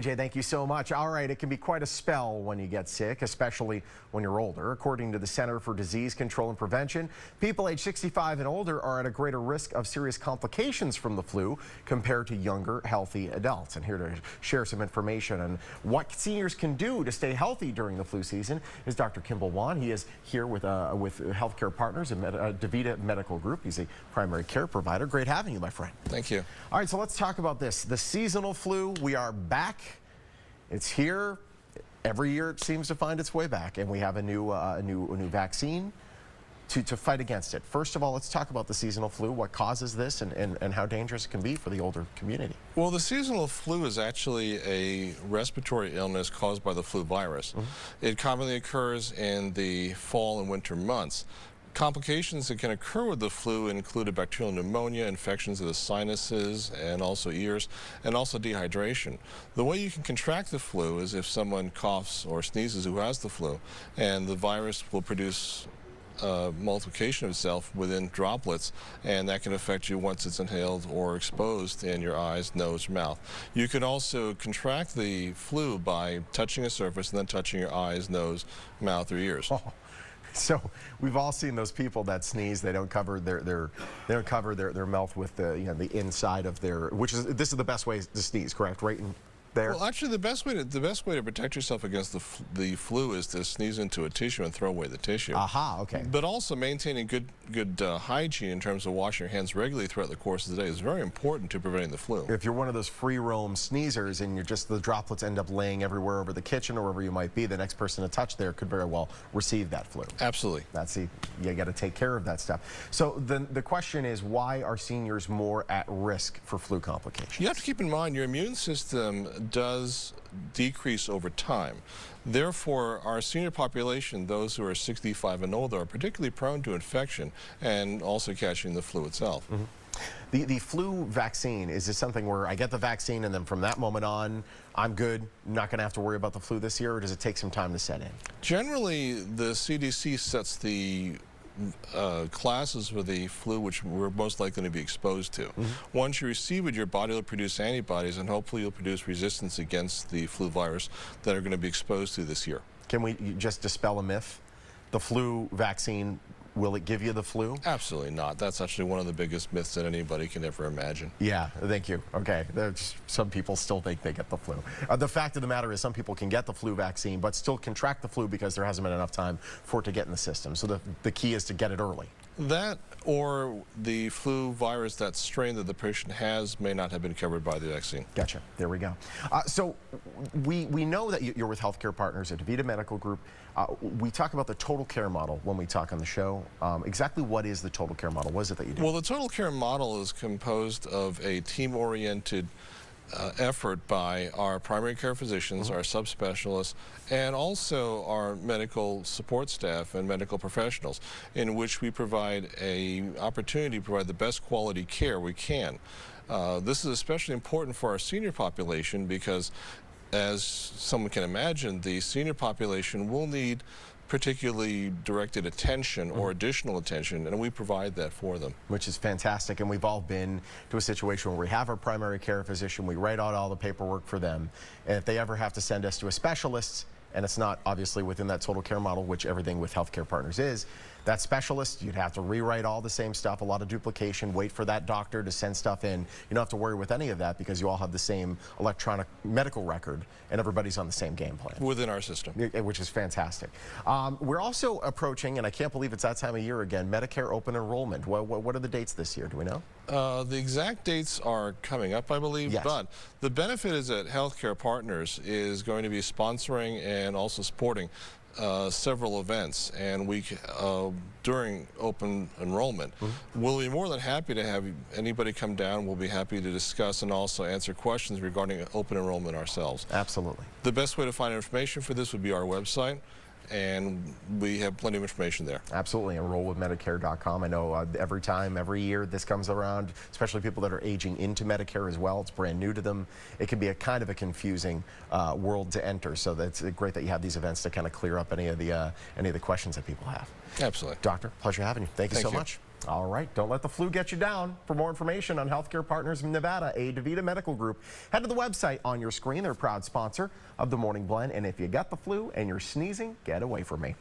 Jay, thank you so much. All right, it can be quite a spell when you get sick, especially when you're older. According to the Center for Disease Control and Prevention, people age 65 and older are at a greater risk of serious complications from the flu compared to younger, healthy adults. And here to share some information on what seniors can do to stay healthy during the flu season is Dr. Kimball Huang. He is here with Healthcare Partners and DaVita Medical Group. He's a primary care provider. Great having you, my friend. Thank you. All right, so let's talk about this. The seasonal flu, we are back. It's here. Every year it seems to find its way back, and we have a new vaccine to fight against it. First of all, let's talk about the seasonal flu, what causes this and how dangerous it can be for the older community. Well, the seasonal flu is actually a respiratory illness caused by the flu virus. It commonly occurs in the fall and winter months. Complications that can occur with the flu include a bacterial pneumonia, infections of the sinuses and also ears, and also dehydration. The way you can contract the flu is if someone coughs or sneezes who has the flu, and the virus will produce multiplication of itself within droplets, and that can affect you once it's inhaled or exposed in your eyes, nose, mouth. You can also contract the flu by touching a surface and then touching your eyes, nose, mouth, or ears. Oh. So we've all seen those people that sneeze. They don't cover their mouth with the the inside of their, this is the best way to sneeze, correct? Right in there. Well, actually, the best way to protect yourself against the flu is to sneeze into a tissue and throw away the tissue. Aha, okay. But also maintaining good hygiene in terms of washing your hands regularly throughout the course of the day is very important to preventing the flu. If you're one of those free roam sneezers and the droplets end up laying everywhere over the kitchen or wherever you might be, the next person to touch there could very well receive that flu. Absolutely. You got to take care of that stuff. So the question is, why are seniors more at risk for flu complications? You have to keep in mind your immune system does decrease over time. Therefore, our senior population, those who are 65 and older, are particularly prone to infection and also catching the flu itself. The flu vaccine, is this something where I get the vaccine and then from that moment on, I'm good, not going to have to worry about the flu this year, or does it take some time to set in? Generally, the CDC sets the classes for the flu which we're most likely to be exposed to. Once you receive it, your body will produce antibodies, and hopefully you'll produce resistance against the flu virus that are going to be exposed to this year. Can we just dispel a myth? The flu vaccine, will it give you the flu? Absolutely not. That's actually one of the biggest myths that anybody can ever imagine. Yeah, thank you. Okay, some people still think they get the flu. The fact of the matter is some people can get the flu vaccine but still contract the flu because there hasn't been enough time for it to get in the system. So the key is to get it early. That or the flu virus, that strain that the patient has, may not have been covered by the vaccine. Gotcha. There we go. So we know that you're with Healthcare Partners at DaVita Medical Group. We talk about the total care model when we talk on the show. Exactly what is the total care model? What is it that you do? Well, the total care model is composed of a team-oriented effort by our primary care physicians, our subspecialists, and also our medical support staff and medical professionals, in which we provide an opportunity to provide the best quality care we can. This is especially important for our senior population because, as someone can imagine, the senior population will need particularly directed attention or additional attention, and we provide that for them. Which is fantastic, and we've all been to a situation where we have our primary care physician, we write out all the paperwork for them, and if they ever have to send us to a specialist, and it's not obviously within that total care model, which everything with Healthcare Partners is, that specialist, you'd have to rewrite all the same stuff, a lot of duplication, wait for that doctor to send stuff in. You don't have to worry with any of that because you all have the same electronic medical record and everybody's on the same game plan. Within our system. Which is fantastic. We're also approaching, and I can't believe it's that time of year again, Medicare open enrollment. What are the dates this year? Do we know? The exact dates are coming up, I believe, yes. But the benefit is that Healthcare Partners is going to be sponsoring and also supporting several events, and during open enrollment, we'll be more than happy to have anybody come down. We'll be happy to discuss and also answer questions regarding open enrollment ourselves. Absolutely. The best way to find information for this would be our website, and we have plenty of information there. Absolutely. Enrollwithmedicare.com. I know every year this comes around, especially people that are aging into Medicare as well. It's brand new to them. It can be a kind of a confusing world to enter. So that's great that you have these events to kind of clear up any of the questions that people have. Absolutely. Doctor, pleasure having you. Thank you so much. All right, don't let the flu get you down. For more information on Healthcare Partners of Nevada, a DaVita Medical Group, head to the website on your screen. They're a proud sponsor of the Morning Blend. And if you got the flu and you're sneezing, get away from me.